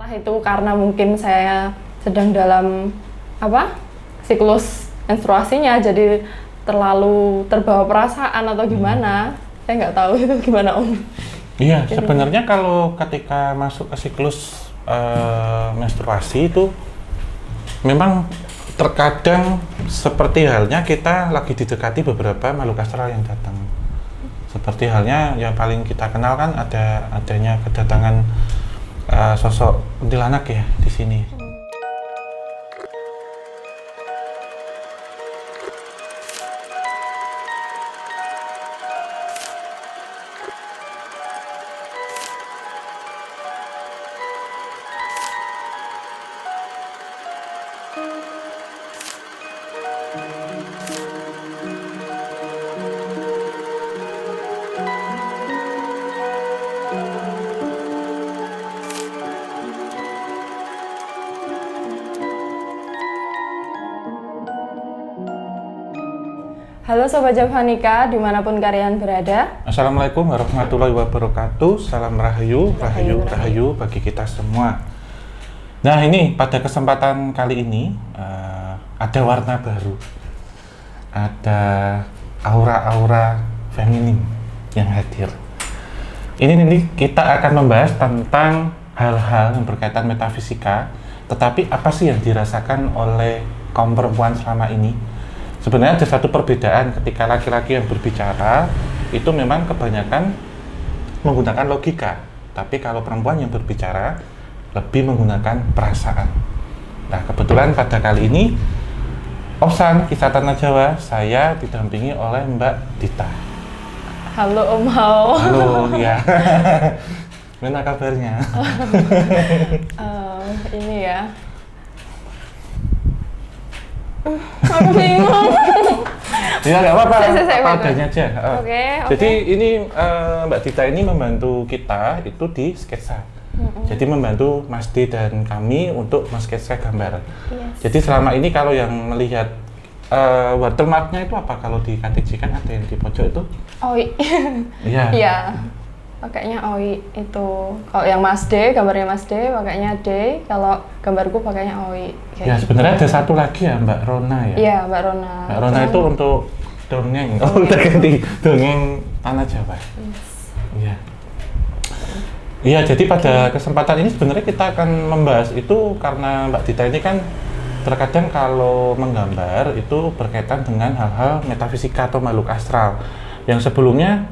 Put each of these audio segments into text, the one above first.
Entah itu karena mungkin saya sedang dalam siklus menstruasinya, jadi terlalu terbawa perasaan atau gimana. Saya nggak tahu itu gimana Om. Iya, sebenarnya kalau ketika masuk ke siklus menstruasi itu memang terkadang seperti halnya kita lagi didekati beberapa makhluk astral yang datang. Seperti halnya yang paling kita kenal kan adanya kedatangan sosok kuntilanak ya di sini. Halo Sobat Javanika, dimanapun kalian berada. Assalamualaikum warahmatullahi wabarakatuh. Salam rahayu, rahayu bagi kita semua. Nah ini pada kesempatan kali ini ada warna baru, ada aura-aura feminim yang hadir. Ini kita akan membahas tentang hal-hal yang berkaitan metafisika. Tetapi apa sih yang dirasakan oleh kaum perempuan selama ini? Sebenarnya ada satu perbedaan ketika laki-laki yang berbicara itu memang kebanyakan menggunakan logika, tapi kalau perempuan yang berbicara lebih menggunakan perasaan. Nah kebetulan pada kali ini Opsan Kisah Tanah Jawa saya didampingi oleh Mbak Dita. Halo Om Hao. Halo ya. Mana kabarnya? Ini ya. Aku bingung. Ya nggak apa-apa, apa Baik. adanya aja. Oke. Jadi ini Mbak Dita ini membantu kita itu di sketsa. Jadi membantu Mas D dan kami untuk men-sketsa gambar. Yes. Jadi selama ini kalau yang melihat watermarknya itu apa kalau di KTJ kan ada yang di pojok itu? Oi. Iya. Iya. Pakainya Oi itu. Kalau yang Mas D, gambarnya Mas D pakainya D. Kalau gambarku pakainya Oi. Ya sebenarnya ada satu lagi ya Mbak Rona ya. Iya Mbak Rona. Mbak Rona itu untuk dongeng. Oh udah ganti dongeng Tanah Jawa. Yes. Iya. Iya, jadi pada kesempatan ini sebenarnya kita akan membahas itu karena Mbak Dita ini kan terkadang kalau menggambar itu berkaitan dengan hal-hal metafisika atau makhluk astral yang sebelumnya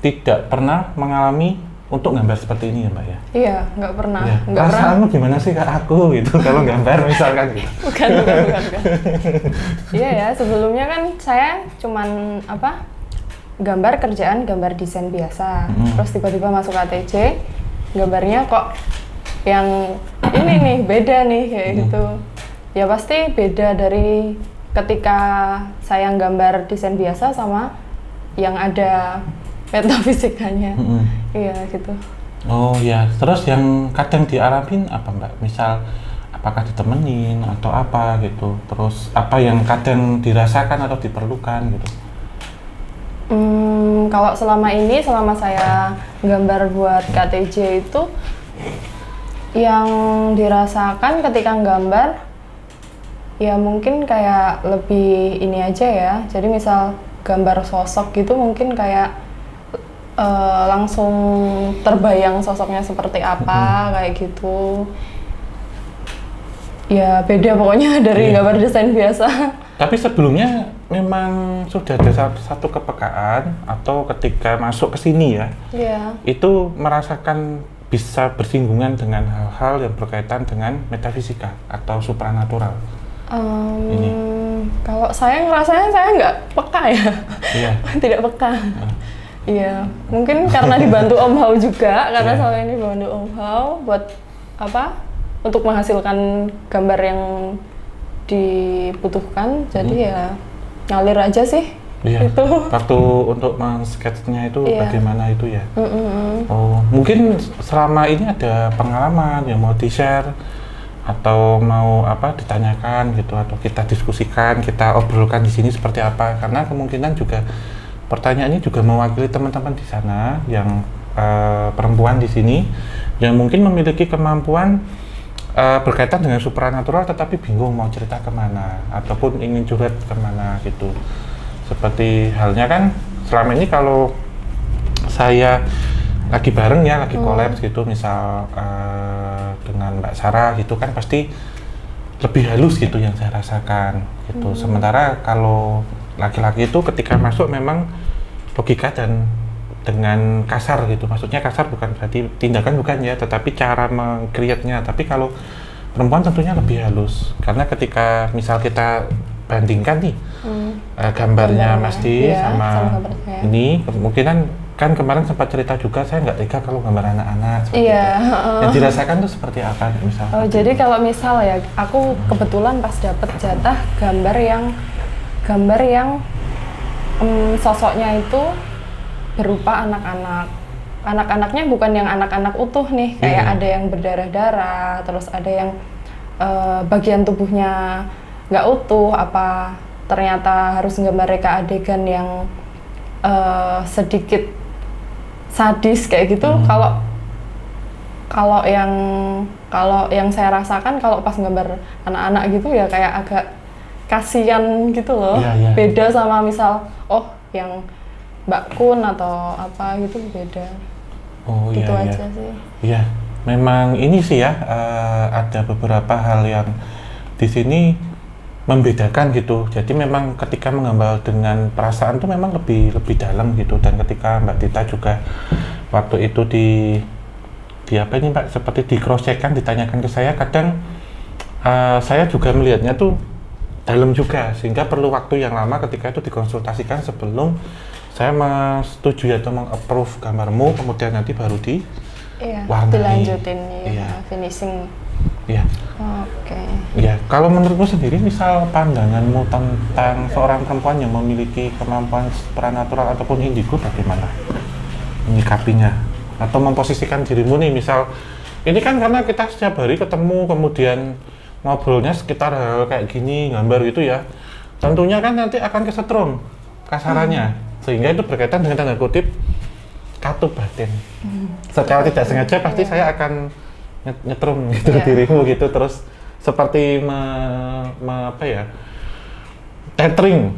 tidak pernah mengalami untuk gambar seperti ini ya Mbak ya? Iya, nggak pernah. Ya. Nggak pernah. Perasaanmu gimana sih Kak aku gitu kalau gambar misalkan gitu? Bukan. Iya ya, sebelumnya kan saya cuman gambar kerjaan, gambar desain biasa. Terus tiba-tiba masuk ATJ, gambarnya kok yang ini nih, beda nih kayak gitu. Ya pasti beda dari ketika saya gambar desain biasa sama yang ada metafisikanya. Iya gitu. Oh ya, terus yang kadang dialamin apa Mbak? Misal apakah ditemenin atau apa gitu? Terus apa yang kadang dirasakan atau diperlukan gitu? Kalau selama saya gambar buat KTJ itu yang dirasakan ketika gambar ya mungkin kayak lebih ini aja ya. Jadi misal gambar sosok gitu mungkin kayak langsung terbayang sosoknya seperti apa kayak gitu. Ya beda pokoknya dari gambar desain biasa. Tapi sebelumnya memang sudah ada satu kepekaan atau ketika masuk ke sini ya, itu merasakan bisa bersinggungan dengan hal-hal yang berkaitan dengan metafisika atau supranatural. Ini. Kalau saya ngerasanya saya nggak peka ya, tidak peka. Iya, mungkin karena dibantu Om Hao juga, karena selama ini dibantu Om Hao buat untuk menghasilkan gambar yang dibutuhkan, jadi ya ngalir aja sih. Iya. Itu. Waktu untuk men-sketsnya itu bagaimana itu ya? Oh, mungkin selama ini ada pengalaman yang mau di-share atau mau ditanyakan gitu atau kita diskusikan, kita obrolkan di sini seperti apa? Karena kemungkinan juga pertanyaan ini juga mewakili teman-teman di sana yang perempuan di sini yang mungkin memiliki kemampuan berkaitan dengan supranatural tetapi bingung mau cerita kemana ataupun ingin curhat kemana gitu. Seperti halnya kan selama ini kalau saya lagi bareng ya, lagi collab gitu, misal dengan Mbak Sarah gitu kan pasti lebih halus gitu yang saya rasakan gitu. Sementara kalau laki-laki itu ketika masuk memang logika dan dengan kasar gitu, maksudnya kasar bukan berarti tindakan bukan ya, tetapi cara meng-create-nya. Tapi kalau perempuan tentunya lebih halus, karena ketika misal kita bandingkan nih gambarnya Mas Di sama ini, kemungkinan kan kemarin sempat cerita juga saya nggak tega kalau gambar anak-anak seperti itu. Yang dirasakan tuh seperti apa misal? Oh, jadi kalau misal ya, aku kebetulan pas dapet jatah gambar yang sosoknya itu berupa anak-anak. Anak-anaknya bukan yang anak-anak utuh nih, kayak ada yang berdarah-darah, terus ada yang bagian tubuhnya nggak utuh, apa ternyata harus gambar mereka adegan yang sedikit sadis kayak gitu. Kalau yang saya rasakan kalau pas gambar anak-anak gitu ya kayak agak kasihan gitu loh. Beda sama misal yang Mbak Kun atau apa gitu, beda. Gitu aja sih. Iya, memang ini sih ya, ada beberapa hal yang di sini membedakan gitu. Jadi memang ketika menggambar dengan perasaan tuh memang lebih dalam gitu. Dan ketika Mbak Tita juga waktu itu di apa ini Mbak, seperti di cross check kan, ditanyakan ke saya, kadang saya juga melihatnya tuh dalam juga, sehingga perlu waktu yang lama ketika itu dikonsultasikan sebelum saya menyetujui atau meng-approve gambarmu, kemudian nanti baru diwarnai. Dilanjutin finishing. Iya. Oke. Iya, kalau menurutmu sendiri, misal pandanganmu tentang seorang perempuan yang memiliki kemampuan supranatural ataupun indigo, bagaimana menyikapinya atau memposisikan dirimu nih, misal ini kan karena kita setiap hari ketemu, kemudian ngobrolnya sekitar hal kayak gini, gambar gitu ya, tentunya kan nanti akan kesetrum kasarannya, sehingga itu berkaitan dengan tanda kutip katup batin. Secara tidak sengaja pasti saya akan nyetrum gitu dirimu gitu, terus seperti tethering.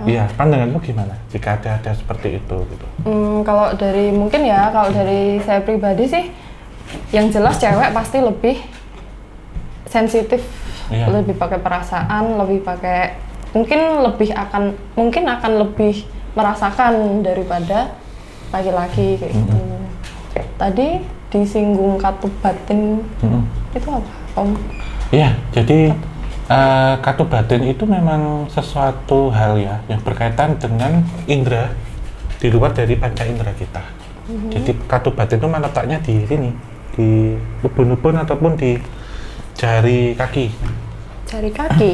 Iya, pandanganmu gimana jika ada seperti itu gitu? Kalau dari saya pribadi sih, yang jelas cewek pasti lebih sensitif, lebih pakai perasaan, mungkin akan lebih merasakan daripada laki-laki kayak gitu. Tadi disinggung katup batin, itu apa, Om? Iya, jadi katup batin itu memang sesuatu hal ya yang berkaitan dengan indera di luar dari panca indera kita. Jadi katup batin itu letaknya di sini, di ubun-ubun ataupun di jari kaki. Jari kaki?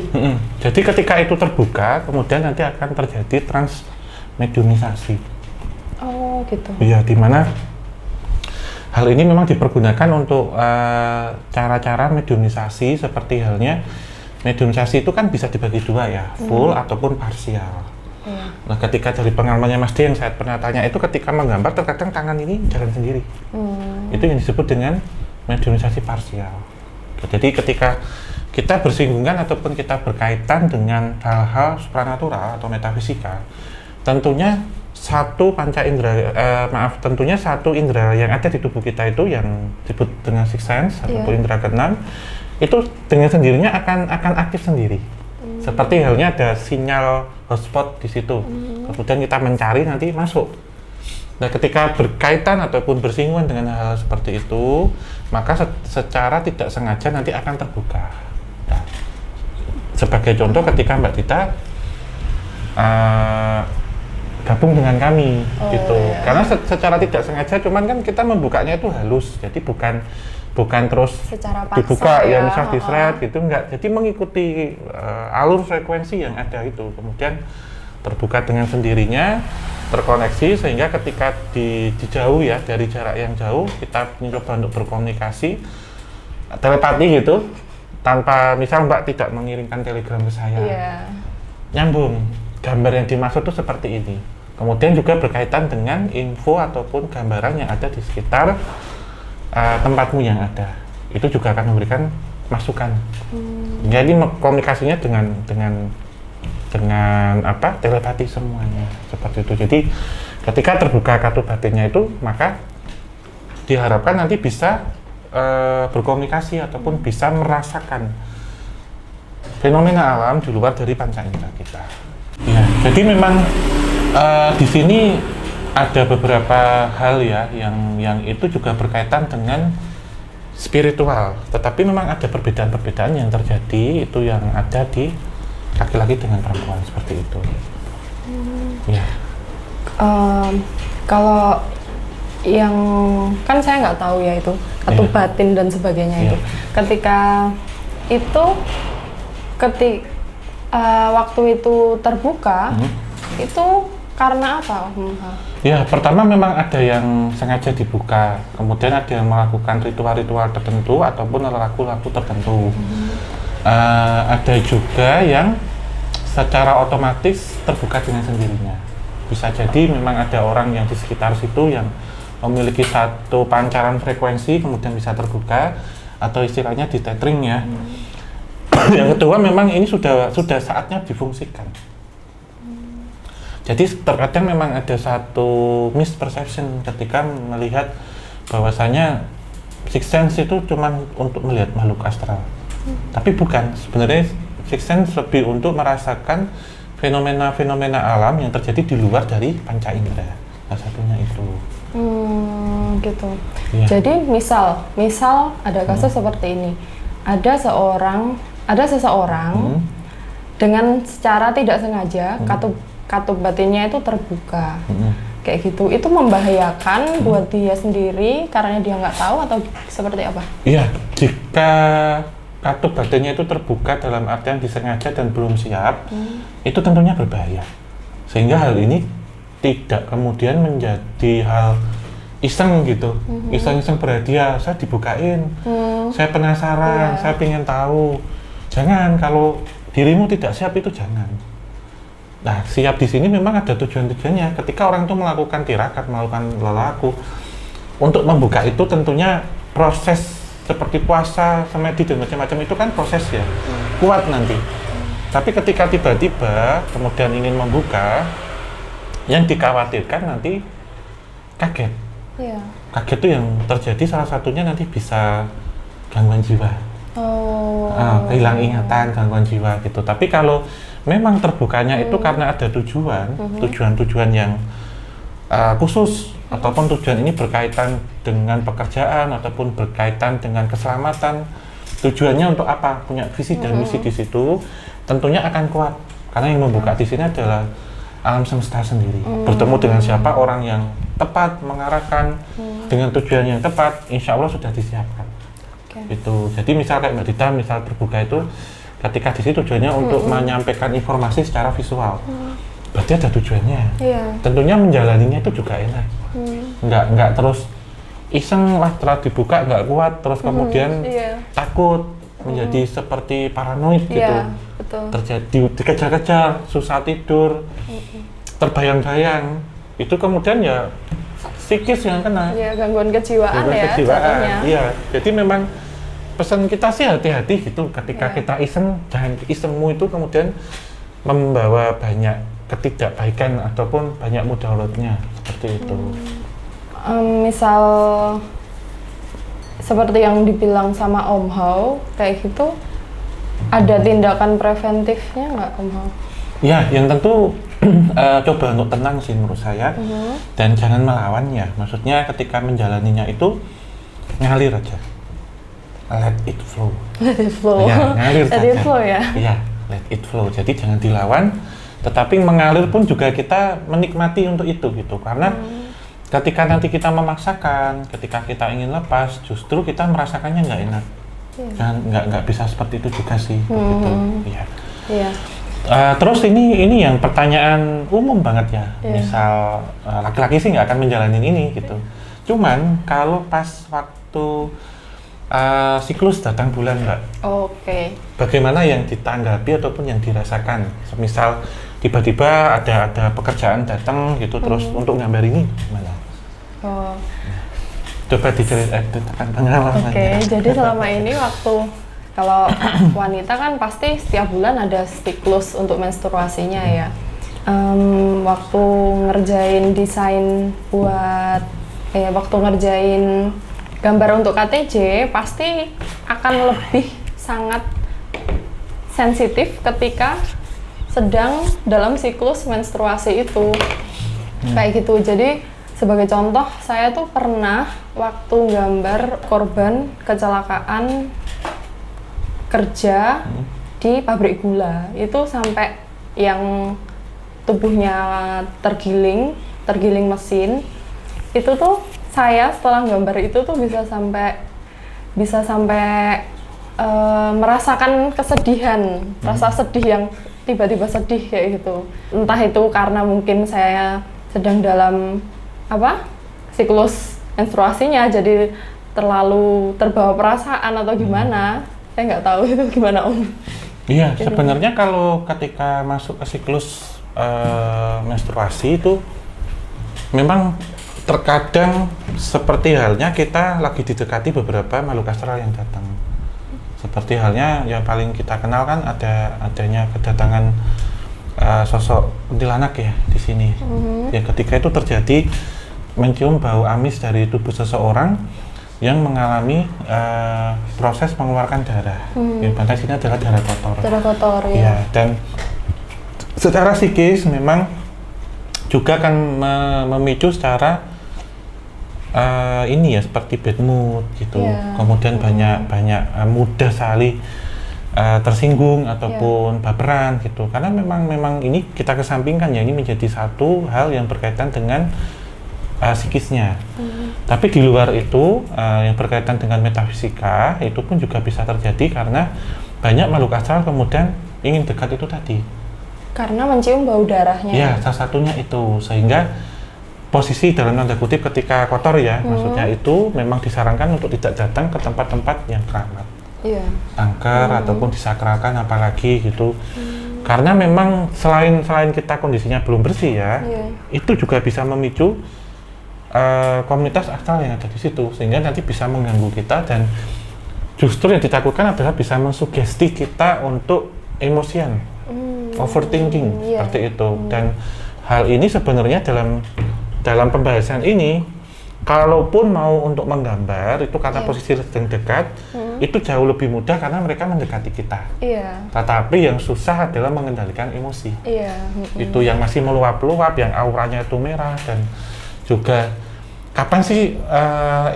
Jadi ketika itu terbuka, kemudian nanti akan terjadi transmediumisasi. Oh gitu. Iya, di mana hal ini memang dipergunakan untuk cara-cara mediumisasi, seperti halnya mediumisasi itu kan bisa dibagi dua ya, full ataupun parsial. Nah, ketika dari pengalamannya Mas D yang saya pernah tanya itu, ketika menggambar terkadang tangan ini jalan sendiri. Itu yang disebut dengan mediumisasi parsial. Jadi ketika kita bersinggungan ataupun kita berkaitan dengan hal-hal supranatural atau metafisika, tentunya satu indera yang ada di tubuh kita itu yang disebut dengan sixth sense atau indera keenam, itu dengan sendirinya akan aktif sendiri. Seperti halnya ada sinyal hotspot di situ. Kemudian kita mencari, nanti masuk. Nah, ketika berkaitan ataupun bersinggungan dengan hal seperti itu, maka secara tidak sengaja nanti akan terbuka. Nah, sebagai contoh, ketika Mbak Tita gabung dengan kami, gitu. Karena secara tidak sengaja, cuman kan kita membukanya itu halus, jadi bukan terus secara paksa, dibuka ya misal di thread gitu, enggak. Jadi mengikuti alur frekuensi yang ada itu, kemudian terbuka dengan sendirinya, terkoneksi, sehingga ketika di jauh ya, dari jarak yang jauh, kita mencoba untuk berkomunikasi telepati gitu, tanpa misal Mbak tidak mengirimkan telegram ke saya, nyambung. Gambar yang dimaksud itu seperti ini. Kemudian juga berkaitan dengan info ataupun gambaran yang ada di sekitar tempatmu yang ada. itu juga akan memberikan masukan. Jadi komunikasinya dengan apa, telepati semuanya seperti itu. Jadi ketika terbuka kartu batinnya itu, maka diharapkan nanti bisa berkomunikasi ataupun bisa merasakan fenomena alam di luar dari panca indera kita. Ya, jadi memang di sini ada beberapa hal ya yang itu juga berkaitan dengan spiritual. Tetapi memang ada perbedaan-perbedaan yang terjadi itu yang ada di laki-laki dengan perempuan seperti itu. Ya. Kalau yang kan saya nggak tahu ya itu kartu batin dan sebagainya itu. Ketika itu waktu itu terbuka itu karena apa? Ya, pertama memang ada yang sengaja dibuka, kemudian ada yang melakukan ritual-ritual tertentu ataupun laku-laku tertentu. Ada juga yang secara otomatis terbuka dengan sendirinya. Bisa jadi memang ada orang yang di sekitar situ yang memiliki satu pancaran frekuensi kemudian bisa terbuka, atau istilahnya di tethering ya. Yang kedua memang ini sudah saatnya difungsikan. Jadi terkadang memang ada satu misperception ketika melihat bahwasanya sixth sense itu cuma untuk melihat makhluk astral. Tapi bukan, sebenarnya sixth sense lebih untuk merasakan fenomena-fenomena alam yang terjadi di luar dari panca indera. Salah satunya itu. Gitu. Ya. Jadi misal ada kasus seperti ini. Ada seseorang dengan secara tidak sengaja kartu batinnya itu terbuka. Kayak gitu. Itu membahayakan buat dia sendiri karena dia nggak tahu atau seperti apa? Iya, jika kartu batinnya itu terbuka dalam artian disengaja dan belum siap, itu tentunya berbahaya. Sehingga hal ini tidak kemudian menjadi hal iseng gitu, iseng-iseng berhadiah, saya dibukain, saya penasaran, saya ingin tahu. Jangan, kalau dirimu tidak siap itu jangan. Nah, siap di sini memang ada tujuan-tujuannya. Ketika orang itu melakukan tirakat, melakukan lelaku, untuk membuka itu tentunya proses seperti puasa, semedi dan macam-macam itu kan proses ya, kuat nanti. Tapi ketika tiba-tiba kemudian ingin membuka, yang dikhawatirkan nanti kaget. Kaget itu yang terjadi salah satunya nanti bisa gangguan jiwa. Hilang ingatan, gangguan jiwa gitu. Tapi kalau memang terbukanya itu karena ada tujuan-tujuan yang khusus, ataupun tujuan ini berkaitan dengan pekerjaan ataupun berkaitan dengan keselamatan, tujuannya untuk apa, punya visi dan misi di situ, tentunya akan kuat. Karena yang membuka di sini adalah alam semesta sendiri. Bertemu dengan siapa orang yang tepat, mengarahkan dengan tujuan yang tepat, insya Allah sudah disiapkan. Itu. Jadi misal kayak Mbak Dita, misal terbuka itu ketika di situ tujuannya untuk menyampaikan informasi secara visual. Berarti ada tujuannya. Tentunya menjalaninya itu juga enak. Nggak terus iseng lah, setelah dibuka nggak kuat, terus kemudian takut, menjadi seperti paranoid gitu. Terjadi dikejar-kejar, susah tidur, terbayang-bayang. Itu kemudian ya psikis yang kena. Gangguan kejiwaan ya. Iya, jadi memang pesan kita sih hati-hati gitu. Ketika kita iseng, jangan isengmu itu kemudian membawa banyak ketidakbaikan ataupun banyak mudaratnya seperti itu. Misal seperti yang dibilang sama Om Hao kayak gitu, ada tindakan preventifnya nggak Om Hao? Ya, yang tentu coba untuk tenang sih menurut saya, dan jangan melawannya. Maksudnya ketika menjalaninya itu ngalir aja, let it flow. Let it flow. Ya, ngalir let saja. It flow ya. Iya, let it flow. Jadi jangan dilawan, tetapi mengalir pun juga kita menikmati untuk itu gitu. Karena ketika nanti kita memaksakan, ketika kita ingin lepas, justru kita merasakannya nggak enak. Kan nggak bisa seperti itu juga sih. Begitu. Iya. Terus ini yang pertanyaan umum banget ya. Misal laki-laki sih nggak akan menjalani ini gitu. Cuman kalau pas waktu siklus datang bulan Mbak, bagaimana yang ditanggapi ataupun yang dirasakan? Misal tiba-tiba ada pekerjaan datang gitu, terus untuk gambar ini gimana? Coba diceritakan pengalamannya. Oke, jadi selama ini waktu kalau wanita kan pasti setiap bulan ada siklus untuk menstruasinya ya. Waktu ngerjain desain waktu ngerjain gambar untuk KTJ pasti akan lebih sangat sensitif ketika sedang dalam siklus menstruasi itu. Kayak gitu. Jadi sebagai contoh, saya tuh pernah waktu gambar korban kecelakaan kerja di pabrik gula. Itu sampai yang tubuhnya tergiling mesin. Itu tuh saya setelah gambar itu tuh bisa sampai merasakan kesedihan, rasa sedih yang tiba-tiba sedih kayak gitu. Entah itu karena mungkin saya sedang dalam siklus menstruasinya, jadi terlalu terbawa perasaan atau gimana. Saya nggak tahu itu gimana Om. Iya, sebenarnya kalau ketika masuk ke siklus menstruasi itu memang terkadang seperti halnya kita lagi didekati beberapa makhluk astral yang datang. Seperti halnya yang paling kita kenal kan adanya kedatangan sosok kuntilanak ya di sini. Ya ketika itu terjadi mencium bau amis dari tubuh seseorang yang mengalami proses mengeluarkan darah. Yang pada sini adalah darah kotor. Darah kotor ya. Ya, dan secara psikis memang juga akan memicu secara seperti bad mood gitu. Yeah. Kemudian banyak mudah sekali tersinggung ataupun baperan gitu. Karena memang ini kita kesampingkan ya, ini menjadi satu hal yang berkaitan dengan psikisnya. Tapi di luar itu yang berkaitan dengan metafisika itu pun juga bisa terjadi karena banyak makhluk astral kemudian ingin dekat itu tadi. Karena mencium bau darahnya. Ya, salah satunya itu, sehingga posisi dalam tanda kutip ketika kotor ya, maksudnya itu memang disarankan untuk tidak datang ke tempat-tempat yang keramat. Iya. Angker ataupun disakralkan apalagi gitu. Karena memang selain kita kondisinya belum bersih ya, itu juga bisa memicu komunitas astral yang ada di situ, sehingga nanti bisa mengganggu kita dan justru yang ditakutkan adalah bisa mensugesti kita untuk emosian, overthinking seperti itu. Dan hal ini sebenarnya dalam pembahasan ini, kalaupun mau untuk menggambar itu karena posisi sedang dekat, itu jauh lebih mudah karena mereka mendekati kita. Tetapi yang susah adalah mengendalikan emosi. Itu yang masih meluap-luap, yang auranya itu merah, dan juga kapan sih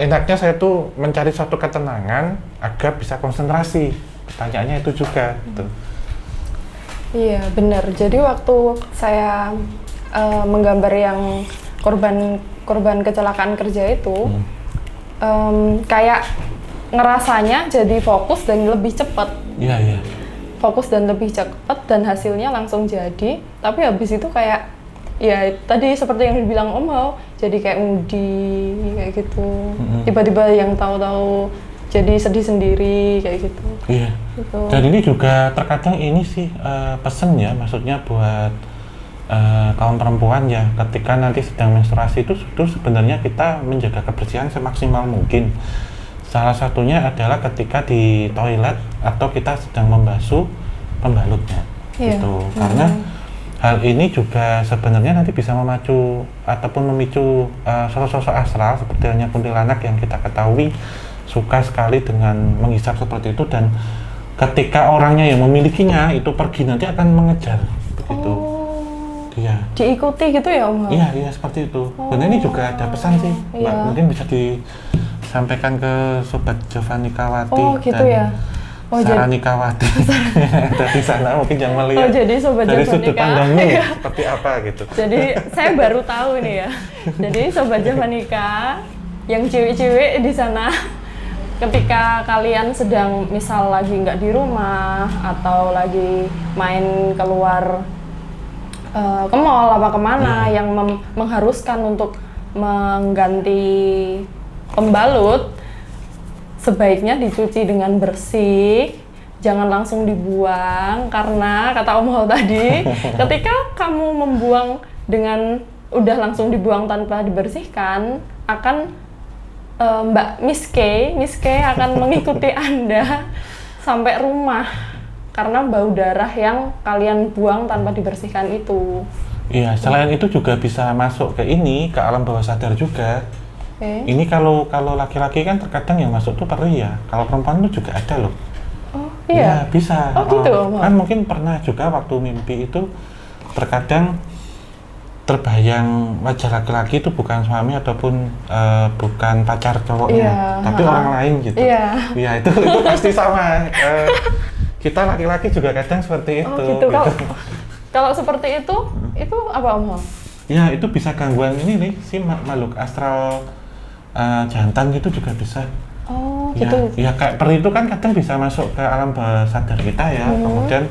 enaknya saya tuh mencari suatu ketenangan agar bisa konsentrasi. Pertanyaannya itu juga. Gitu. Iya benar. Jadi waktu saya menggambar yang korban kecelakaan kerja itu, kayak ngerasanya jadi fokus dan lebih cepat. Iya. Fokus dan lebih cepat dan hasilnya langsung jadi. Tapi habis itu kayak ya tadi seperti yang dibilang Om Hao, jadi kayak moody kayak gitu. Tiba-tiba yang tahu-tahu jadi sedih sendiri kayak gitu. Iya. Gitu. Dan ini juga terkadang ini sih pesen ya, maksudnya buat kaum perempuan ya, ketika nanti sedang menstruasi itu sebenarnya kita menjaga kebersihan semaksimal mungkin. Salah satunya adalah ketika di toilet atau kita sedang membasuh pembalutnya. Gitu. Karena hal ini juga sebenarnya nanti bisa memacu ataupun memicu sosok-sosok astral seperti halnya kuntilanak yang kita ketahui suka sekali dengan menghisap seperti itu, dan ketika orangnya yang memilikinya itu pergi nanti akan mengejar begitu. Dia diikuti gitu ya Om? Iya seperti itu. Dan ini juga ada pesan sih, Mbak, mungkin bisa disampaikan ke Sobat Jovanikawati dan Saranikawati. Dari sana mungkin yang melihat jadi Sobat dari Javanika, sudut pandangmu seperti apa gitu. Jadi saya baru tahu nih ya. Jadi Sobat Javanika yang cewek-cewek di sana, ketika kalian sedang misal lagi nggak di rumah atau lagi main keluar ke mall apa kemana yang mengharuskan untuk mengganti pembalut, sebaiknya dicuci dengan bersih, jangan langsung dibuang, karena kata Om Hao tadi, ketika kamu membuang dengan udah langsung dibuang tanpa dibersihkan, akan Mbak Miss K akan mengikuti Anda sampai rumah karena bau darah yang kalian buang tanpa dibersihkan itu. Iya, selain itu juga bisa masuk ke alam bawah sadar juga. Ini kalau laki-laki kan terkadang yang masuk tuh peri ya. Kalau perempuan tuh juga ada loh. Oh iya. Ya, bisa. Oh gitu. Kan mungkin pernah juga waktu mimpi itu terkadang terbayang wajah laki-laki itu bukan suami ataupun bukan pacar cowoknya, tapi orang lain gitu. Iya, itu pasti sama. Kita laki-laki juga kadang seperti itu. Oh gitu. Kalau seperti itu apa Om? Ya, itu bisa gangguan ini nih, si makhluk astral jantan gitu juga bisa. Oh ya, gitu. Ya kayak peri itu kan kadang bisa masuk ke alam bawah sadar kita ya, kemudian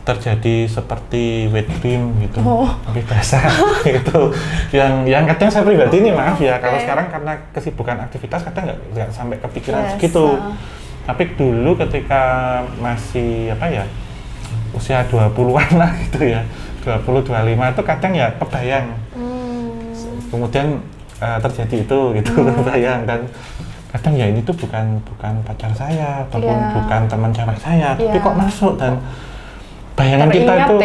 terjadi seperti wet dream gitu, lebih basah gitu. Yang kadang saya pribadi ini maaf ya, kalau sekarang karena kesibukan aktivitas kadang nggak sampai kepikiran segitu. Tapi dulu ketika masih usia 20-an lah gitu ya, 20-25 itu kadang ya kebayang. Kemudian terjadi itu gitu, kebayang, dan kadang ya ini tuh bukan pacar saya ataupun bukan teman cewek saya, tapi kok masuk dan bayangan kita itu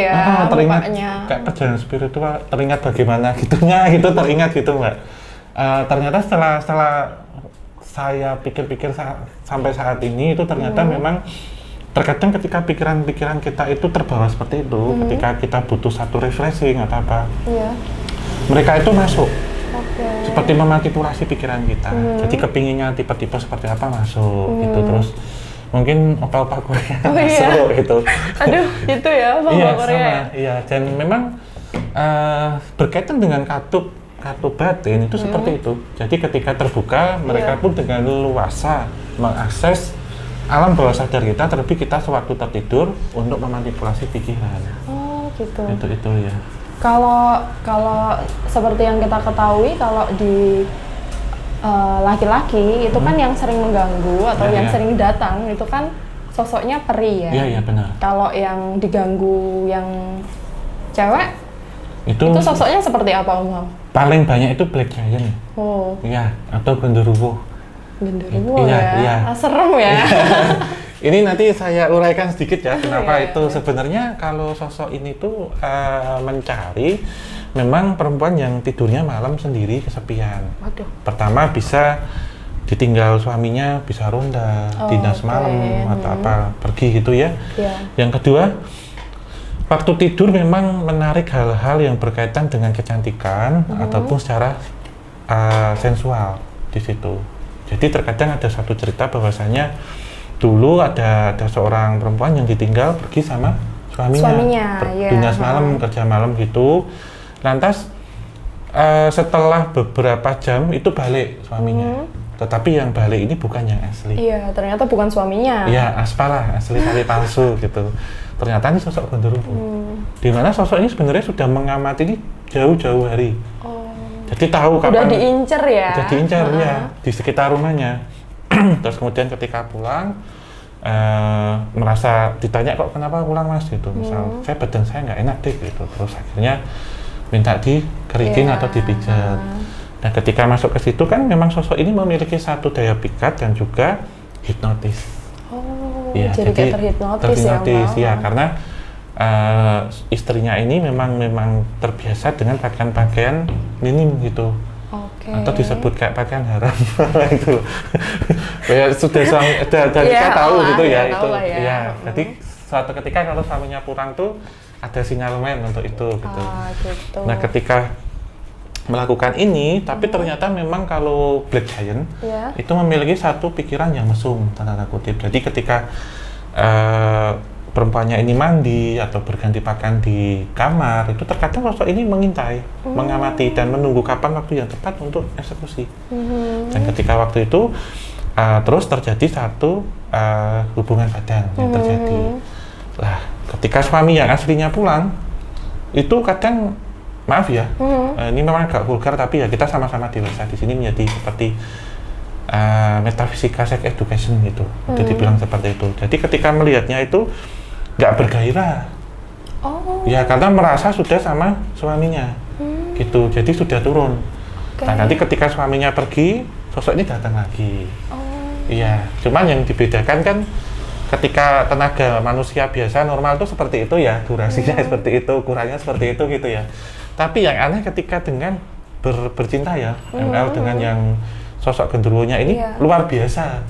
teringat kayak perjalanan spiritual, teringat bagaimana gitunya gitu, teringat gitu Mbak. Ternyata setelah saya pikir-pikir sampai saat ini itu ternyata memang terkadang ketika pikiran-pikiran kita itu terbawa seperti itu, ketika kita butuh satu refreshing atau apa, mereka itu masuk. Seperti memanipulasi pikiran kita. Jadi kepinginnya tipe-tipe seperti apa masuk gitu, terus mungkin opa-opa Korea masuk gitu. Aduh, itu ya opa-opa Korea. Iya, dan memang berkaitan dengan katup batin itu seperti itu. Jadi ketika terbuka, mereka pun dengan leluasa mengakses alam bawah sadar kita, terlebih kita sewaktu tertidur untuk memanipulasi pikiran. Oh, gitu. Itu ya. Kalau seperti yang kita ketahui, kalau di laki-laki itu kan yang sering mengganggu atau yang sering datang itu kan sosoknya peri ya. Iya benar. Kalau yang diganggu yang cewek itu sosoknya seperti apa Om? Paling banyak itu black giant. Oh. Iya, atau genderuwo. Genderuwo ya. Serem ya. Ini nanti saya uraikan sedikit ya kenapa itu. Sebenarnya kalau sosok ini tuh mencari memang perempuan yang tidurnya malam sendiri kesepian. Waduh. Pertama bisa ditinggal suaminya, bisa ronda, dinas malam atau apa, pergi gitu ya. Yang kedua, waktu tidur memang menarik hal-hal yang berkaitan dengan kecantikan ataupun secara sensual di situ. Jadi terkadang ada satu cerita bahwasanya dulu ada seorang perempuan yang ditinggal pergi sama suaminya dinas malam, kerja malam gitu. Lantas setelah beberapa jam itu balik suaminya, tetapi yang balik ini bukan yang asli. Iya, ternyata bukan suaminya. Iya, aspalah, asli tali palsu gitu. Ternyata ini sosok genderuwo. Di mana sosok ini sebenarnya sudah mengamati ini jauh-jauh hari. Jadi tahu kapan. Udah diincer ya? Udah diincer ya, di sekitar rumahnya. Terus kemudian ketika pulang, merasa ditanya kok kenapa pulang mas gitu. Misal, saya badan saya nggak enak deh gitu. Terus akhirnya minta dikerikin atau dipijat. Dan ketika masuk ke situ kan memang sosok ini memiliki satu daya pikat dan juga hipnotis. Oh, ya, jadi kayak terhipnotis ya, karena istrinya ini memang terbiasa dengan pakaian-pakaian minim gitu. Atau disebut kayak pakaian haram itu. Ya sudah kita tahu gitu ya itu. Ya, jadi suatu ketika kalau suaminya pulang tuh ada sinyalemen untuk itu gitu. Gitu. Nah, ketika melakukan ini, tapi ternyata memang kalau black giant itu memiliki satu pikiran yang mesum, tanda kutip. Jadi ketika perempuannya ini mandi atau berganti pakaian di kamar, itu terkadang sosok ini mengintai, mengamati dan menunggu kapan waktu yang tepat untuk eksekusi. Dan ketika waktu itu terus terjadi satu hubungan badan yang terjadi. Lah, ketika suami yang aslinya pulang, itu kadang maaf ya, ini memang agak vulgar tapi ya kita sama-sama dewasa di sini menjadi seperti metafisika sex education gitu. Itu dibilang seperti itu. Jadi ketika melihatnya itu nggak bergairah. Ya karena merasa sudah sama suaminya. Gitu. Jadi sudah turun. Nah, nanti ketika suaminya pergi, sosok ini datang lagi. Oh. Iya, cuman yang dibedakan kan ketika tenaga manusia biasa normal tuh seperti itu ya, durasinya seperti itu, ukurannya seperti itu gitu ya. Tapi yang aneh ketika dengan bercinta ya, ML dengan yang sosok genderuwonya ini luar biasa,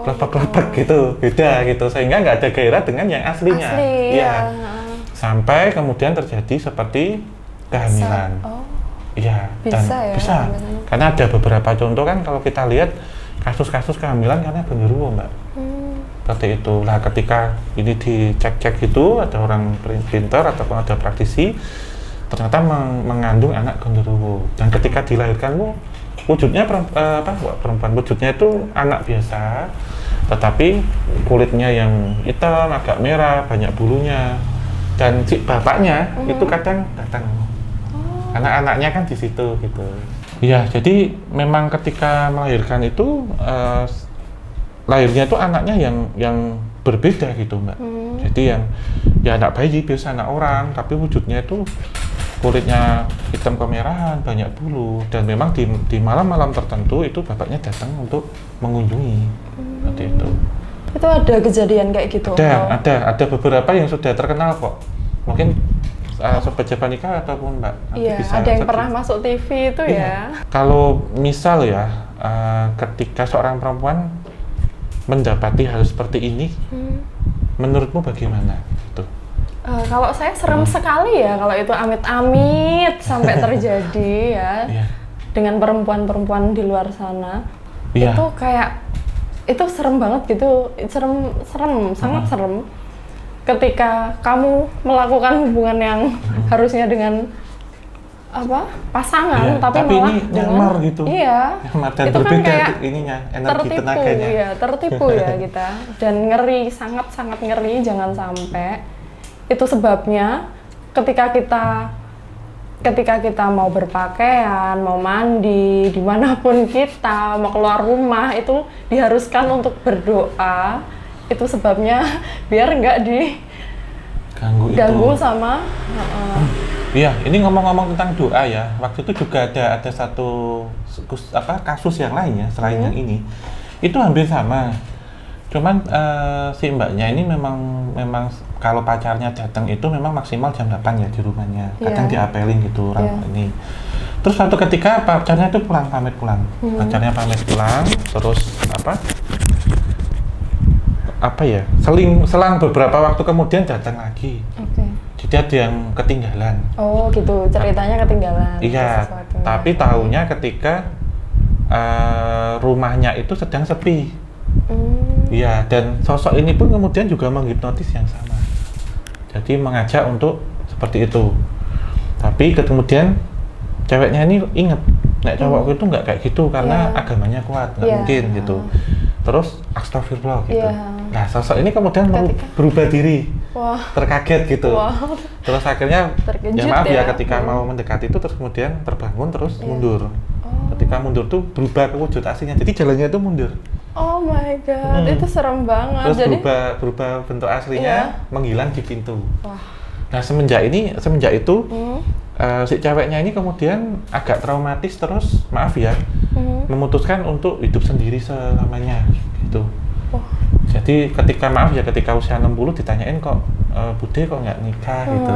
kelopak-kelopak gitu, beda gitu, sehingga nggak ada gairah dengan yang aslinya. Iya. Sampai kemudian terjadi seperti kehamilan. Iya, dan bisa. Karena ada beberapa contoh kan kalau kita lihat kasus-kasus kehamilan karena genderuwo, Mbak. Seperti itu. Nah, ketika ini dicek-cek gitu, ada orang pintar ataupun ada praktisi, ternyata mengandung anak genderuwo. Dan ketika dilahirkan, wujudnya perempuan, wujudnya itu anak biasa, tetapi kulitnya yang hitam, agak merah, banyak bulunya. Dan si bapaknya itu kadang datang. Anak-anaknya kan di situ gitu. Iya, jadi memang ketika melahirkan itu lahirnya itu anaknya yang berbeda gitu, Mbak. Jadi yang ya anak bayi biasa anak orang, tapi wujudnya itu kulitnya hitam kemerahan, banyak bulu, dan memang di malam-malam tertentu itu bapaknya datang untuk mengunjungi. Seperti itu. Itu ada kejadian kayak gitu? Ada beberapa yang sudah terkenal kok. Mungkin Sobat Japanika ataupun Mbak iya, bisa ada yang pernah masuk TV itu ya. Kalau misal ya ketika seorang perempuan mendapati hal seperti ini, menurutmu bagaimana? Tuh. Kalau saya serem sekali ya kalau itu amit-amit sampai terjadi ya dengan perempuan-perempuan di luar sana. Itu kayak itu serem banget gitu, sangat serem. Ketika kamu melakukan hubungan yang harusnya dengan pasangan, tapi malah ini nyamar gitu. Iya. Dan itu berbeda kan kayak ininya, energi tenaganya. Iya, tertipu ya kita. Dan ngeri, sangat-sangat ngeri, jangan sampai. Itu sebabnya ketika kita mau berpakaian, mau mandi, dimanapun kita, mau keluar rumah, itu diharuskan untuk berdoa. Itu sebabnya biar nggak diganggu sama iya, ini ngomong-ngomong tentang doa ya. Waktu itu juga ada satu kasus yang lain ya selain yang ini. Itu hampir sama. Cuman si mbaknya ini memang kalau pacarnya datang itu memang maksimal jam 8 ya di rumahnya. Kadang diapelin gitu orang ini. Terus suatu ketika pacarnya itu pamit pulang. Pacarnya pamit pulang, terus selang beberapa waktu kemudian datang lagi. Jadi ada yang ketinggalan. Oh gitu, ceritanya ketinggalan. Iya, tapi tahunya ketika rumahnya itu sedang sepi. Iya, dan sosok ini pun kemudian juga menghipnotis yang sama. Jadi mengajak untuk seperti itu. Tapi kemudian ceweknya ini ingat, nek cowokku itu nggak kayak gitu karena agamanya kuat, nggak mungkin gitu. Terus astagfirullah gitu. Nah, sosok ini kemudian berubah diri. Terkaget gitu. Terus akhirnya ya maaf ya ketika mau mendekati itu terus kemudian terbangun terus mundur. Ketika mundur tuh berubah ke wujud aslinya. Jadi jalannya itu mundur. Oh my god, itu serem banget. Terus jadi berubah bentuk aslinya menghilang di pintu. Nah, semenjak itu si ceweknya ini kemudian agak traumatis terus, maaf ya, memutuskan untuk hidup sendiri selamanya gitu. Jadi ketika usia 60 ditanyain kok Bude kok nggak nikah gitu.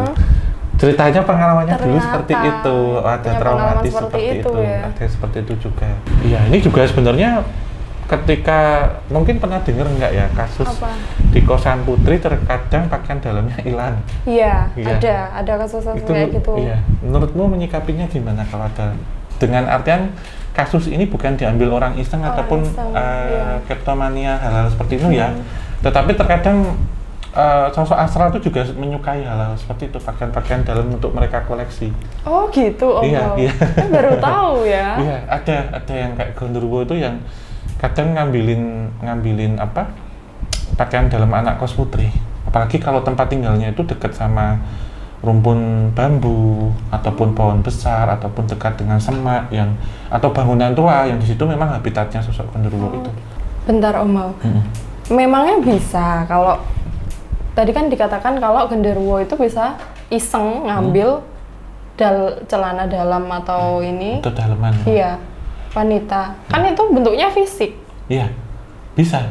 Ceritanya pengalamannya dulu seperti itu, ada traumatis seperti itu, ada seperti itu juga. Iya, ini juga sebenarnya ketika mungkin pernah dengar nggak ya kasus di kosan putri terkadang pakaian dalamnya hilang. Iya, ada kasus kayak gitu. Iya, menurutmu menyikapinya gimana kalau ada dengan artian kasus ini bukan diambil orang iseng ataupun kleptomania hal-hal seperti itu ya, tetapi terkadang sosok astral itu juga menyukai hal-hal seperti itu, pakaian-pakaian dalam untuk mereka koleksi. Oh gitu, Iya. Baru tahu ya. Iya, ada yang kayak genderuwo itu yang kadang ngambilin pakaian dalam anak kos putri, apalagi kalau tempat tinggalnya itu dekat sama rumpun bambu ataupun pohon besar ataupun dekat dengan semak atau bangunan tua yang di situ memang habitatnya sosok genderuwo itu. Bentar Om Mau. Memangnya bisa kalau tadi kan dikatakan kalau genderuwo itu bisa iseng ngambil celana dalam atau ini. Itu dalaman. Iya. Wanita. Kan itu bentuknya fisik. Iya, bisa.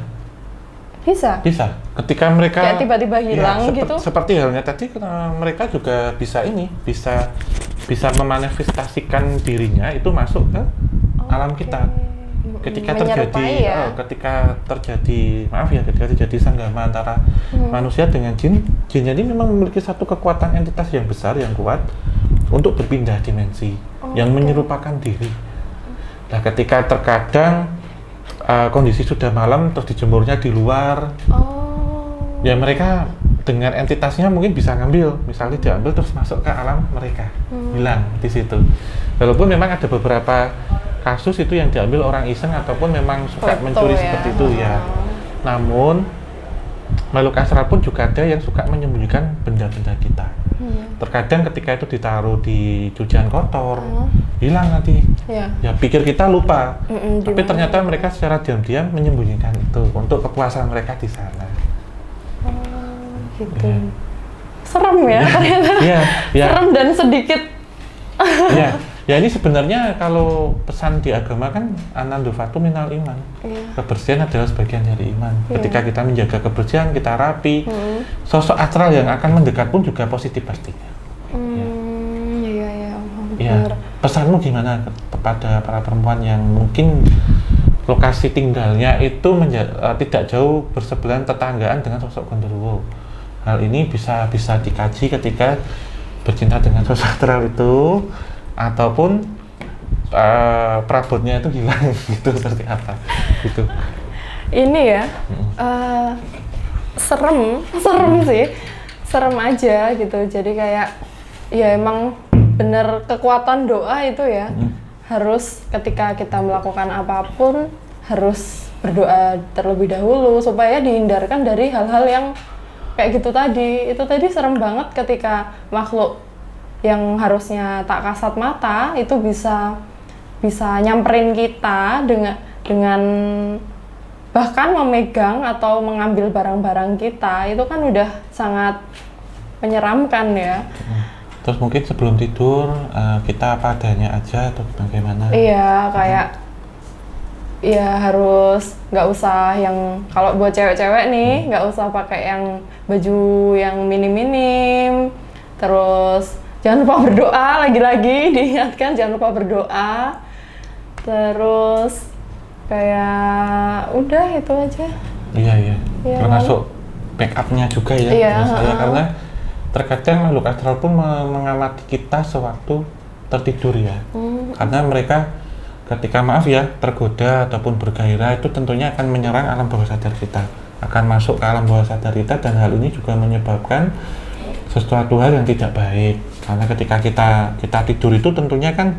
Ketika mereka kayak tiba-tiba hilang gitu. Seperti halnya tadi, mereka juga bisa memanifestasikan dirinya itu masuk ke alam kita. Ketika terjadi sanggama antara manusia dengan jin ini memang memiliki satu kekuatan entitas yang besar, yang kuat untuk berpindah dimensi, yang menyerupakan diri. Nah, ketika terkadang kondisi sudah malam terus dijemurnya di luar, ya mereka dengan entitasnya mungkin bisa ngambil, misalnya diambil terus masuk ke alam mereka, hilang di situ. Walaupun memang ada beberapa kasus itu yang diambil orang iseng ataupun memang suka mencuri seperti itu ya. Namun makhluk astral pun juga ada yang suka menyembunyikan benda-benda kita. Terkadang ketika itu ditaruh di cucian kotor, hilang nanti. Ya pikir kita lupa, tapi ternyata mereka secara diam-diam menyembunyikan itu untuk kepuasan mereka di sana. Gitu. Serem ya ternyata. Serem dan sedikit. Ya ini sebenarnya kalau pesan di agama kan anandufatu minal iman. Kebersihan adalah sebagian dari iman. Ketika kita menjaga kebersihan, kita rapi, sosok astral yang akan mendekat pun juga positif pastinya. Pesanmu gimana kepada para perempuan yang mungkin lokasi tinggalnya itu tidak jauh bersebelahan tetanggaan dengan sosok genderuwo? Hal ini bisa dikaji ketika bercinta dengan sosok astral itu, ataupun perabotnya itu hilang gitu, seperti apa gitu. Ini ya serem sih, serem aja gitu. Jadi kayak ya emang bener kekuatan doa itu ya. Harus ketika kita melakukan apapun harus berdoa terlebih dahulu supaya dihindarkan dari hal-hal yang kayak gitu tadi. Itu tadi serem banget ketika makhluk yang harusnya tak kasat mata itu bisa nyamperin kita dengan bahkan memegang atau mengambil barang-barang kita. Itu kan udah sangat menyeramkan ya. Terus mungkin sebelum tidur kita apa adanya aja atau bagaimana? Iya, kayak ya harus nggak usah yang, kalau buat cewek-cewek nih nggak usah pakai yang baju yang minim-minim. Terus jangan lupa berdoa, lagi-lagi diingatkan jangan lupa berdoa. Terus kayak udah itu aja. Iya. Termasuk backupnya juga ya. Karena terkadang makhluk astral pun mengamati kita sewaktu tertidur ya. Karena mereka ketika tergoda ataupun bergairah itu tentunya akan menyerang alam bawah sadar kita, akan masuk ke alam bawah sadar kita, dan hal ini juga menyebabkan sesuatu hal yang tidak baik. Karena ketika kita tidur itu tentunya kan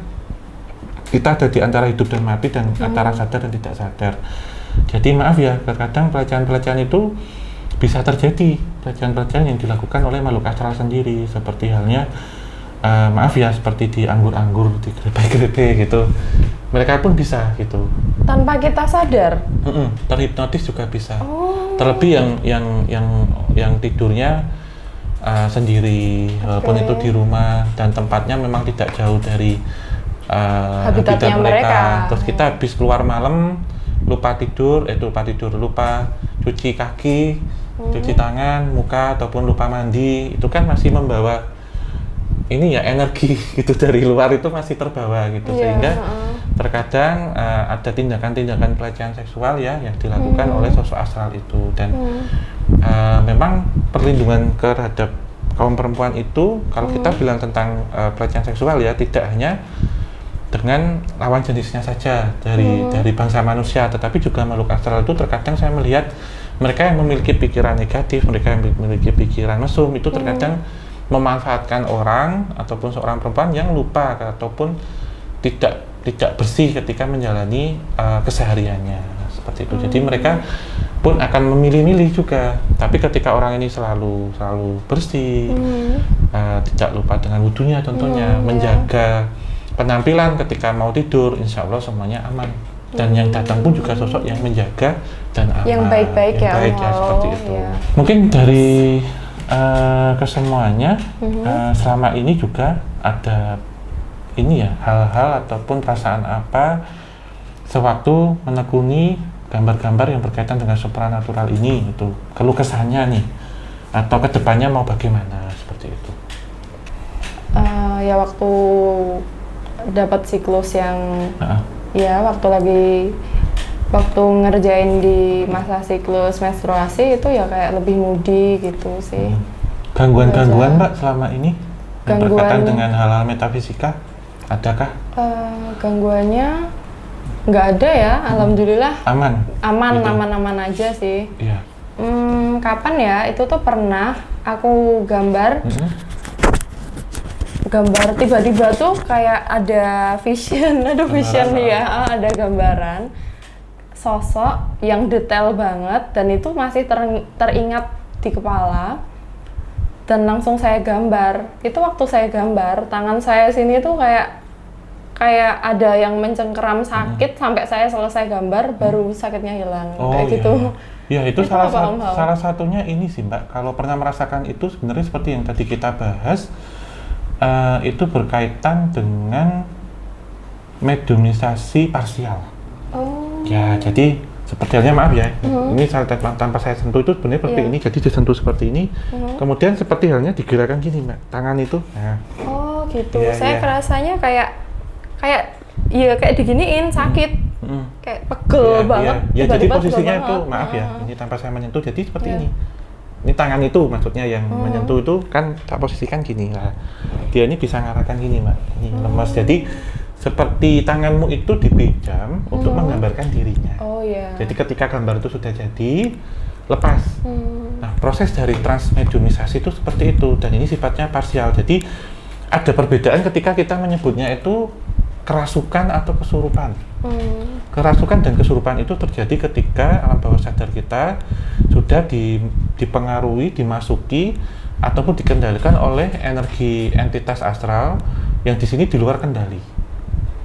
kita ada di antara hidup dan mati, dan antara sadar dan tidak sadar. Jadi terkadang pelecehan-pelecehan itu bisa terjadi, pelecehan-pelecehan yang dilakukan oleh makhluk astral sendiri, seperti halnya seperti di anggur-anggur, di grepe-grepe gitu. Mereka pun bisa gitu. Tanpa kita sadar. Terhipnotis juga bisa. Terlebih yang tidurnya sendiri, walaupun itu di rumah dan tempatnya memang tidak jauh dari habitat mereka. Terus kita habis keluar malam, lupa cuci kaki, cuci tangan, muka, ataupun lupa mandi, itu kan masih membawa ini ya, energi gitu dari luar itu masih terbawa gitu. Sehingga terkadang ada tindakan-tindakan pelecehan seksual ya yang dilakukan oleh sosok astral itu. Dan memang perlindungan terhadap kaum perempuan itu, kalau kita bilang do pelecehan seksual ya, tidak hanya dengan lawan jenisnya saja dari bangsa manusia, tetapi juga makhluk astral itu terkadang saya melihat mereka yang memiliki pikiran negatif, mereka yang memiliki pikiran mesum itu terkadang memanfaatkan orang ataupun seorang perempuan yang lupa ataupun tidak bersih ketika menjalani kesehariannya seperti itu. Jadi mereka pun akan memilih-milih juga. Tapi ketika orang ini selalu bersih, tidak lupa dengan wudunya tentunya, menjaga penampilan ketika mau tidur, insya Allah semuanya aman. Dan yang datang pun juga sosok yang menjaga dan aman. Yang baik-baik ya, seperti itu. Mungkin dari kesemuanya selama ini juga ada ini ya, hal-hal ataupun perasaan apa sewaktu menekuni gambar-gambar yang berkaitan dengan supranatural ini, itu keluh kesahnya nih, atau kedepannya mau bagaimana seperti itu? Ya waktu dapat siklus yang ya waktu ngerjain di masa siklus menstruasi itu ya kayak lebih moody gitu sih. Gangguan-gangguan Mbak selama ini yang berkaitan dengan hal-hal metafisika adakah? Gangguannya nggak ada ya, alhamdulillah. Aman aja sih. Iya. Kapan ya? Itu tuh pernah aku gambar tiba-tiba tuh kayak ada vision ya, ada gambaran sosok yang detail banget dan itu masih teringat di kepala dan langsung saya gambar. Itu waktu saya gambar, tangan saya sini tuh kayak ada yang mencengkeram sakit sampai saya selesai gambar baru sakitnya hilang kayak gitu. Ya itu salah satunya ini sih Mbak, kalau pernah merasakan itu sebenarnya seperti yang tadi kita bahas. Itu berkaitan dengan mediumisasi parsial. Ya, jadi seperti halnya maaf ya, ini tanpa saya sentuh itu sebenarnya seperti ini, jadi disentuh seperti ini, kemudian seperti halnya digerakkan gini Mbak, tangan itu. Nah. Oh gitu, saya kerasanya kayak diginiin sakit, kayak pegel banget. Ya jadi posisinya itu maaf ya, ini tanpa saya menyentuh, jadi seperti ini. Ini tangan itu maksudnya yang menyentuh itu kan tak posisikan gini lah. Dia ini bisa ngarahkan gini Mbak, ini lemas. Jadi seperti tanganmu itu dipinjam untuk menggambarkan dirinya. Jadi ketika gambar itu sudah jadi, lepas. Nah proses dari transmediumisasi itu seperti itu dan ini sifatnya parsial. Jadi ada perbedaan ketika kita menyebutnya itu kerasukan atau kesurupan. Kerasukan dan kesurupan itu terjadi ketika alam bawah sadar kita sudah dipengaruhi, dimasuki ataupun dikendalikan oleh energi entitas astral yang di sini di luar kendali.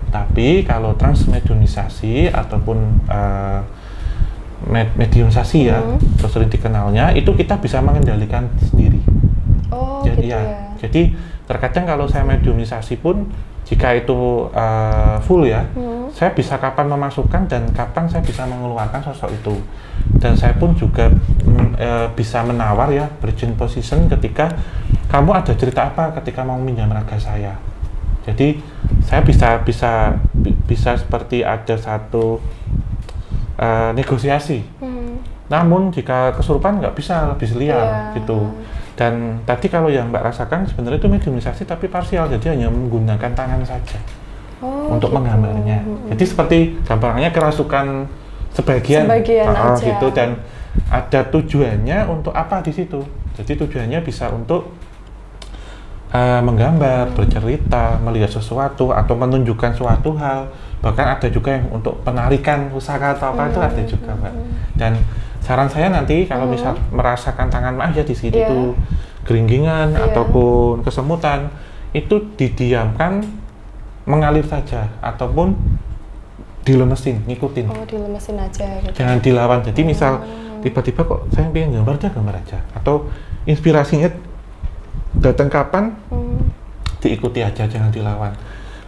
Tapi kalau transmediumisasi ataupun mediumisasi ya, terus sering dikenalnya, itu kita bisa mengendalikan sendiri. Jadi terkadang kalau saya mediumisasi pun jika itu full ya, saya bisa kapan memasukkan dan kapan saya bisa mengeluarkan sosok itu. Dan saya pun juga bisa menawar ya, bridging position ketika kamu ada cerita apa ketika mau minjam raga saya. Jadi saya bisa seperti ada satu negosiasi. Namun jika kesurupan nggak bisa, lebih liar gitu. Dan tadi kalau yang Mbak rasakan sebenarnya itu mediumisasi tapi parsial, jadi hanya menggunakan tangan saja untuk menggambarnya. Jadi seperti gambarnya kerasukan sebagian aja gitu, dan ada tujuannya untuk apa di situ. Jadi tujuannya bisa untuk menggambar, bercerita, melihat sesuatu atau menunjukkan suatu hal. Bahkan ada juga yang untuk penarikan pusaka atau apa itu ada juga Mbak. Dan saran saya nanti kalau misal merasakan tangan maaf ya di sini itu geringgingan ataupun kesemutan, itu didiamkan, mengalir saja ataupun dilemesin, ngikutin. Dilemesin aja gitu. Jangan dilawan. Jadi misal tiba-tiba kok saya pengen gambar aja atau inspirasinya datang kapan, diikuti aja, jangan dilawan.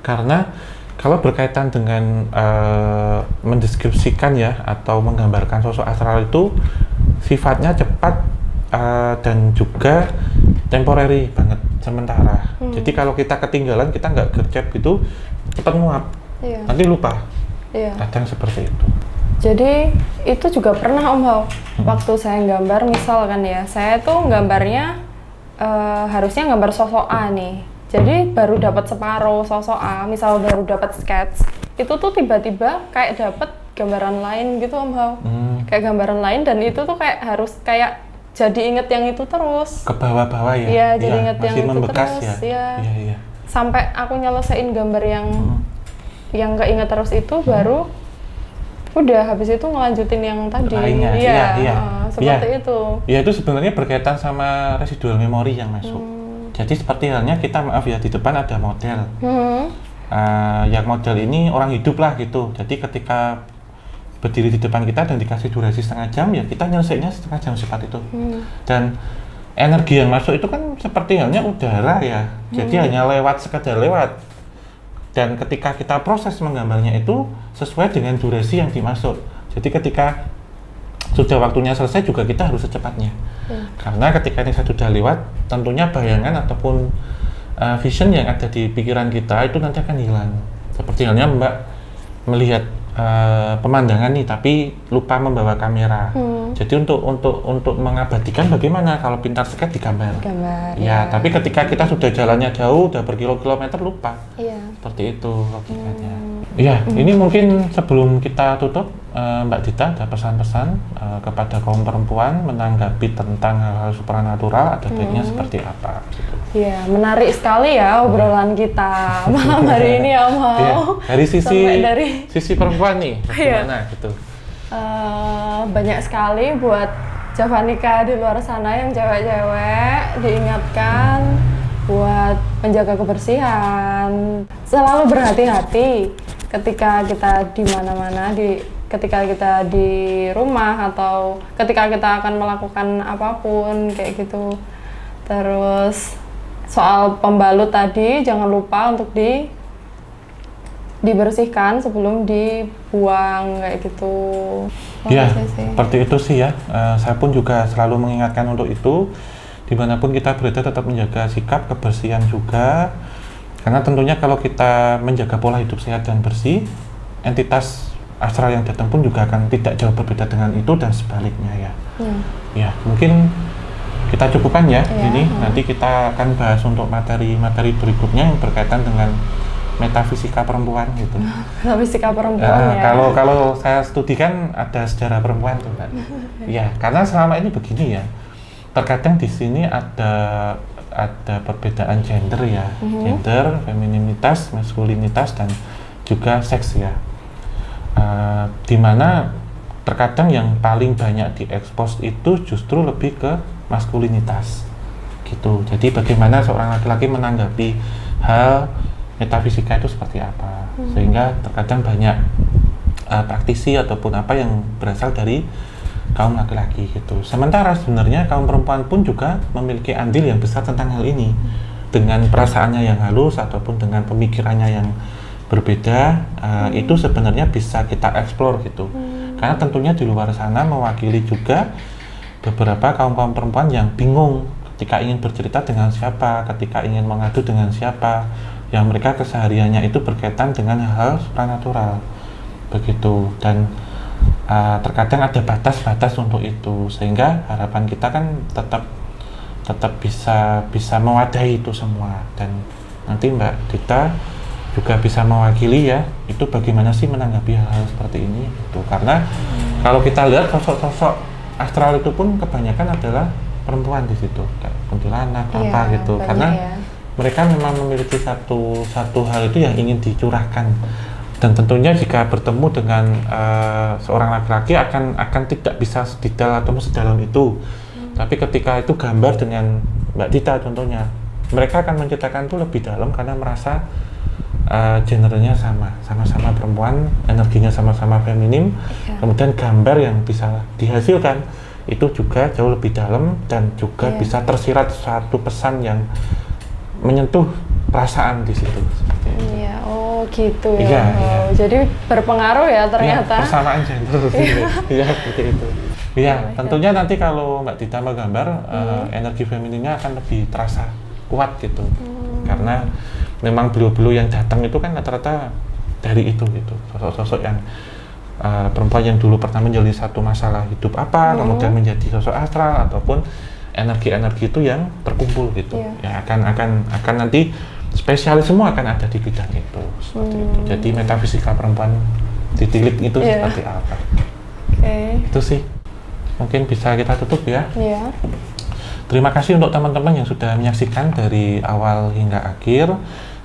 Karena kalau berkaitan dengan mendeskripsikan ya atau menggambarkan sosok astral itu sifatnya cepat dan juga temporary banget, sementara. Jadi kalau kita ketinggalan, kita nggak gercep gitu, cepat nguap, nanti lupa. Kadang seperti itu. Jadi itu juga pernah Om Hao, waktu saya gambar misalkan ya, saya tuh gambarnya harusnya gambar sosok A nih. Jadi baru dapat separuh sosok A, misal baru dapat sketch, itu tuh tiba-tiba kayak dapat gambaran lain gitu Om Hao. Kayak gambaran lain dan itu tuh kayak harus kayak jadi inget yang itu terus. Ke bawah-bawah ya? Iya, jadi inget yang itu membekas terus. Ya? Iya. Sampai aku nyelesain gambar yang keinget terus itu baru udah habis itu ngelanjutin yang tadi. Lainnya, seperti itu. Ya itu sebenarnya berkaitan sama residual memori yang masuk. Jadi seperti halnya kita maaf ya, di depan ada model. Yang model ini orang hidup lah gitu. Jadi ketika berdiri di depan kita dan dikasih durasi setengah jam, ya kita nyelesainya setengah jam cepat itu. Dan energi yang masuk itu kan seperti halnya udara ya. Jadi hanya lewat, sekadar lewat. Dan ketika kita proses menggambarnya itu sesuai dengan durasi yang dimaksud. Jadi ketika sudah waktunya selesai juga kita harus secepatnya. Karena ketika ini sudah lewat, tentunya bayangan ataupun vision yang ada di pikiran kita itu nanti akan hilang. Seperti halnya Mbak melihat pemandangan nih, tapi lupa membawa kamera. Jadi untuk mengabadikan bagaimana kalau pintar sekali digambar. Ya, tapi ketika kita sudah jalannya jauh, udah berkilo-kilometer lupa. Seperti itu logikanya. Iya, ini mungkin sebelum kita tutup, Mbak Dita ada pesan-pesan kepada kaum perempuan menanggapi tentang hal-hal supranatural, ada baiknya seperti apa? Gitu. Iya, menarik sekali ya obrolan kita malam hari ini ya Mau. Iya, dari sisi perempuan nih, bagaimana gitu? Banyak sekali buat Javanika di luar sana yang cewek-cewek diingatkan buat menjaga kebersihan, selalu berhati-hati ketika kita di mana-mana, ketika kita di rumah atau ketika kita akan melakukan apapun kayak gitu. Terus soal pembalut tadi jangan lupa untuk dibersihkan sebelum dibuang kayak gitu. Iya, seperti itu sih ya. Saya pun juga selalu mengingatkan untuk itu. Dimanapun kita berada tetap menjaga sikap kebersihan juga. Karena tentunya kalau kita menjaga pola hidup sehat dan bersih, entitas astral yang datang pun juga akan tidak jauh berbeda dengan itu dan sebaliknya ya. Ya, mungkin kita cukupkan ya ini. Nanti kita akan bahas untuk materi-materi berikutnya yang berkaitan dengan metafisika perempuan gitu. Metafisika perempuan ya. Kalau saya studikan ada sejarah perempuan tuh Mbak. Ya, karena selama ini begini ya. Terkadang di sini ada perbedaan gender ya, gender, femininitas, maskulinitas dan juga seks ya. Dimana terkadang yang paling banyak diekspos itu justru lebih ke maskulinitas gitu. Jadi bagaimana seorang laki-laki menanggapi hal metafisika itu seperti apa, sehingga terkadang banyak praktisi ataupun apa yang berasal dari kaum laki-laki gitu. Sementara sebenarnya kaum perempuan pun juga memiliki andil yang besar tentang hal ini, dengan perasaannya yang halus ataupun dengan pemikirannya yang berbeda. Itu sebenarnya bisa kita eksplor gitu. Karena tentunya di luar sana mewakili juga beberapa kaum perempuan yang bingung ketika ingin bercerita dengan siapa, ketika ingin mengadu dengan siapa, yang mereka kesehariannya itu berkaitan dengan hal supranatural begitu. Dan terkadang ada batas-batas untuk itu, sehingga harapan kita kan tetap bisa mewadahi itu semua. Dan nanti Mbak Dita juga bisa mewakili ya, itu bagaimana sih menanggapi hal-hal seperti ini gitu. Karena kalau kita lihat sosok-sosok astral itu pun kebanyakan adalah perempuan di situ, kayak kuntilanak apa gitu. Karena mereka memang memiliki satu hal itu yang ingin dicurahkan. Dan tentunya jika bertemu dengan seorang laki-laki akan tidak bisa sedetail atau sedalam itu. Tapi ketika itu gambar dengan Mbak Dita contohnya, mereka akan menceritakan itu lebih dalam karena merasa gendernya sama-sama perempuan, energinya sama-sama feminim. Kemudian gambar yang bisa dihasilkan itu juga jauh lebih dalam dan juga bisa tersirat suatu pesan yang menyentuh perasaan di situ. Iya, oh gitu ya. Jadi berpengaruh ya ternyata. Persamaan gender. Iya, seperti itu. Iya, tentunya nanti kalau Mbak Dita menggambar, energi femininnya akan lebih terasa kuat gitu. Karena memang beliau-beliau yang datang itu kan rata-rata dari itu gitu. Sosok-sosok yang perempuan yang dulu pernah menjadi satu masalah hidup apa, kemudian menjadi sosok astral ataupun energi-energi itu yang terkumpul gitu. Ya akan nanti spesialis semua akan ada di bidang itu seperti itu. Jadi metafisika perempuan ditilik itu seperti apa? Itu sih mungkin bisa kita tutup ya. Terima kasih untuk teman-teman yang sudah menyaksikan dari awal hingga akhir.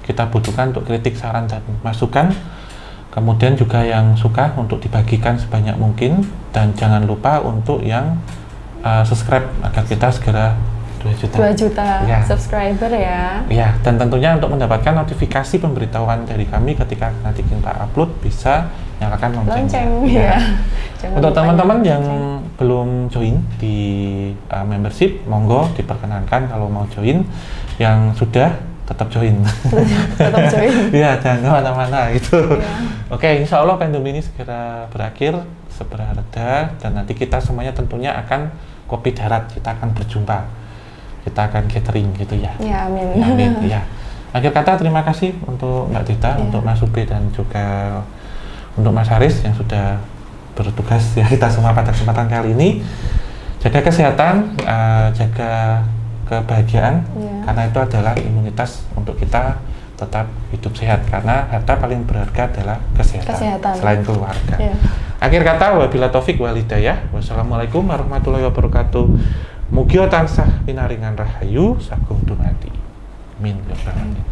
Kita butuhkan untuk kritik, saran dan masukan. Kemudian juga yang suka untuk dibagikan sebanyak mungkin, dan jangan lupa untuk yang subscribe agar kita segera 2 juta subscriber ya. Ya, dan tentunya untuk mendapatkan notifikasi pemberitahuan dari kami ketika nanti kita upload, bisa nyalakan loncengnya. Untuk teman-teman yang belum join di membership, monggo diperkenankan kalau mau join. Yang sudah tetap join. Tetap join. Iya, jangan kemana-mana gitu. Iya. Oke, insya Allah pandemi ini segera berakhir, segera reda, dan nanti kita semuanya tentunya akan kopi darat, kita akan berjumpa, kita akan gathering gitu ya. Ya, amin. Amin. Ya. Akhir kata terima kasih untuk Mbak Tita, untuk Mas Ube dan juga untuk Mas Haris yang sudah bertugas ya kita semua pada kesempatan kali ini. Jaga kesehatan, jaga kebahagiaan, karena itu adalah imunitas untuk kita tetap hidup sehat, karena harta paling berharga adalah kesehatan. Selain keluarga. Akhir kata, wabillahi taufik wal hidayah. Wassalamualaikum warahmatullahi wabarakatuh. Mugi tansah pinaringan rahayu sagung dumadi. Amin ya rabbal alamin.